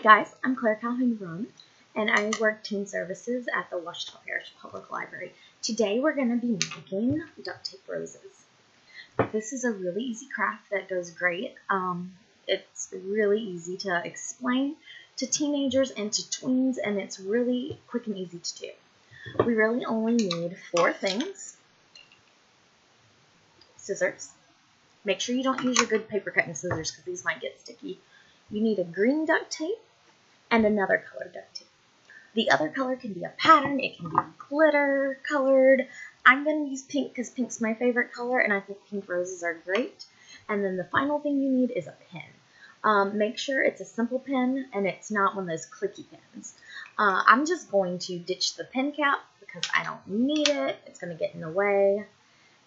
Hi guys, I'm Claire Calhoun-Brun, and I work teen services at the Ouachita Parish Public Library. Today we're going to be making duct tape roses. This is a really easy craft that goes great. It's really easy to explain to teenagers and to tweens, and it's really quick and easy to do. We really only need 4 things. Scissors. Make sure you don't use your good paper cutting scissors because these might get sticky. You need a green duct tape and another color duct tape. The other color can be a pattern, it can be glitter colored. I'm going to use pink because pink's my favorite color and I think pink roses are great. And then the final thing you need is a pen. Make sure it's a simple pen and it's not one of those clicky pens. I'm just going to ditch the pen cap because I don't need it. It's going to get in the way.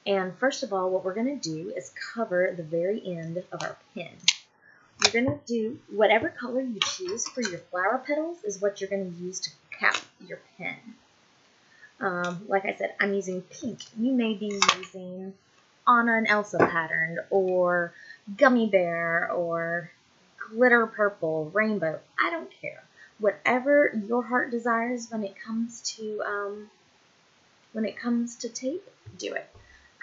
And first of all, what we're going to do is cover the very end of our pen. You're going to do whatever color you choose for your flower petals is what you're going to use to cap your pen. Like I said, I'm using pink. You may be using Anna and Elsa pattern or gummy bear or glitter purple, rainbow. I don't care. Whatever your heart desires when it comes to tape, do it.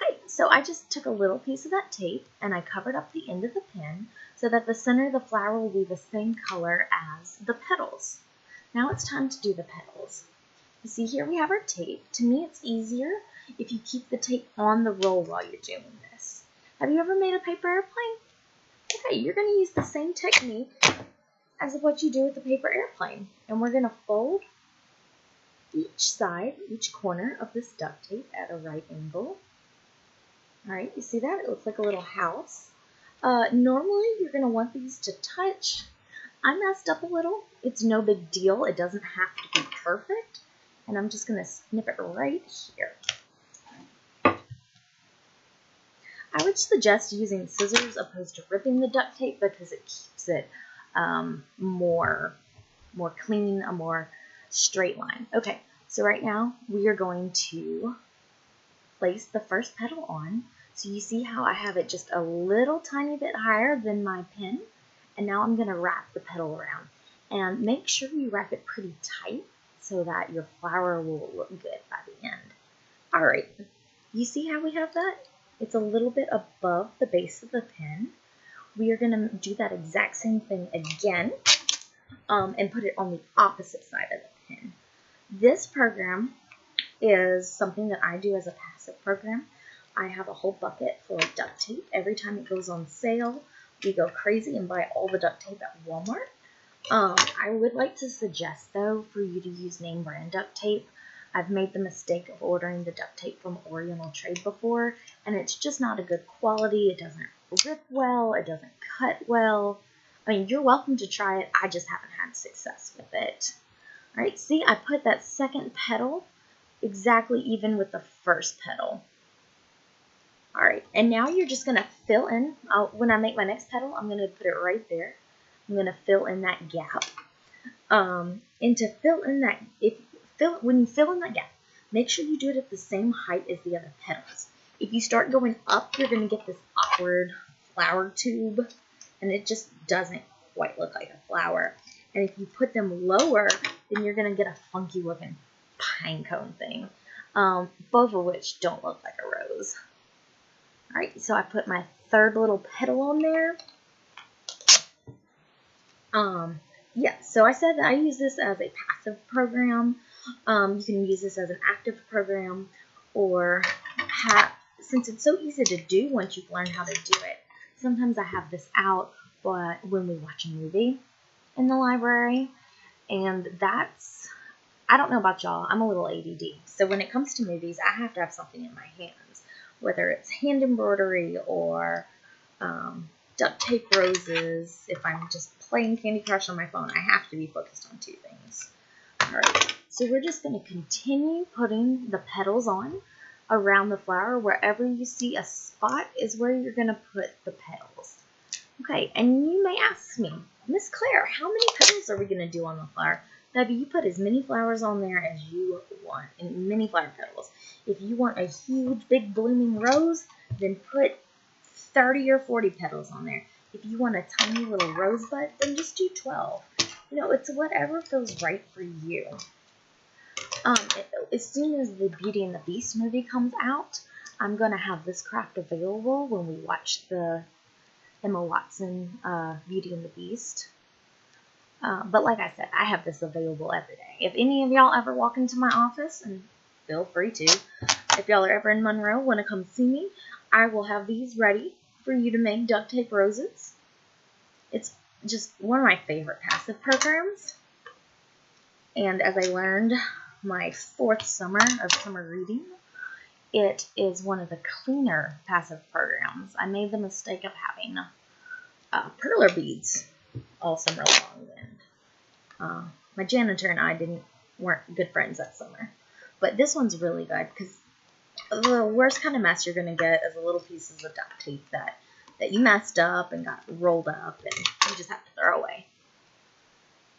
Okay, so I just took a little piece of that tape and I covered up the end of the pen so that the center of the flower will be the same color as the petals. Now it's time to do the petals. You see here we have our tape. To me it's easier if you keep the tape on the roll while you're doing this. Have you ever made a paper airplane? Okay, you're going to use the same technique as what you do with the paper airplane. And we're going to fold each side, each corner of this duct tape at a right angle. Alright, you see that? It looks like a little house. Normally, you're going to want these to touch. I messed up a little. It's no big deal. It doesn't have to be perfect. And I'm just going to snip it right here. I would suggest using scissors opposed to ripping the duct tape because it keeps it more clean, a more straight line. Okay, so right now we are going to place the first petal on. So you see how I have it just a little tiny bit higher than my pen. And now I'm going to wrap the petal around. And make sure you wrap it pretty tight so that your flower will look good by the end. Alright, you see how we have that? It's a little bit above the base of the pen. We are going to do that exact same thing again and put it on the opposite side of the pen. This program is something that I do as a passive program. I have a whole bucket full of duct tape. Every time it goes on sale, we go crazy and buy all the duct tape at Walmart. I would like to suggest, though, for you to use name brand duct tape. I've made the mistake of ordering the duct tape from Oriental Trade before, and it's just not a good quality. It doesn't rip well. It doesn't cut well. I mean, you're welcome to try it. I just haven't had success with it. All right, see, I put that second petal exactly even with the first petal. All right, and now you're just going to fill in. When I make my next petal, I'm going to put it right there. I'm going to fill in that gap. And to fill in that, when you fill in that gap, make sure you do it at the same height as the other petals. If you start going up, you're going to get this awkward flower tube, and it just doesn't quite look like a flower. And if you put them lower, then you're going to get a funky looking pine cone thing, both of which don't look like a rose. Alright, so I put my third little petal on there. Yeah, so I said that I use this as a passive program. You can use this as an active program, or since it's so easy to do once you've learned how to do it, sometimes I have this out but when we watch a movie in the library, and I don't know about y'all, I'm a little ADD, so when it comes to movies, I have to have something in my hands, whether it's hand embroidery or duct tape roses. If I'm just playing Candy Crush on my phone, I have to be focused on 2 things. Alright, so we're just going to continue putting the petals on around the flower. Wherever you see a spot is where you're going to put the petals. Okay, and you may ask me, Miss Claire, how many petals are we going to do on the flower? Baby, you put as many flowers on there as you want, and many flower petals. If you want a huge, big, blooming rose, then put 30 or 40 petals on there. If you want a tiny little rosebud, then just do 12. You know, it's whatever feels right for you. As soon as the Beauty and the Beast movie comes out, I'm going to have this craft available when we watch the Emma Watson Beauty and the Beast. But like I said, I have this available every day. If any of y'all ever walk into my office, and feel free to, if y'all are ever in Monroe, want to come see me, I will have these ready for you to make duct tape roses. It's just one of my favorite passive programs. And as I learned my 4th summer of summer reading, it is one of the cleaner passive programs. I made the mistake of having perler beads all summer long, and my janitor and I weren't good friends that summer. But this one's really good because the worst kind of mess you're gonna get is the little pieces of duct tape that you messed up and got rolled up and you just have to throw away.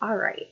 All right.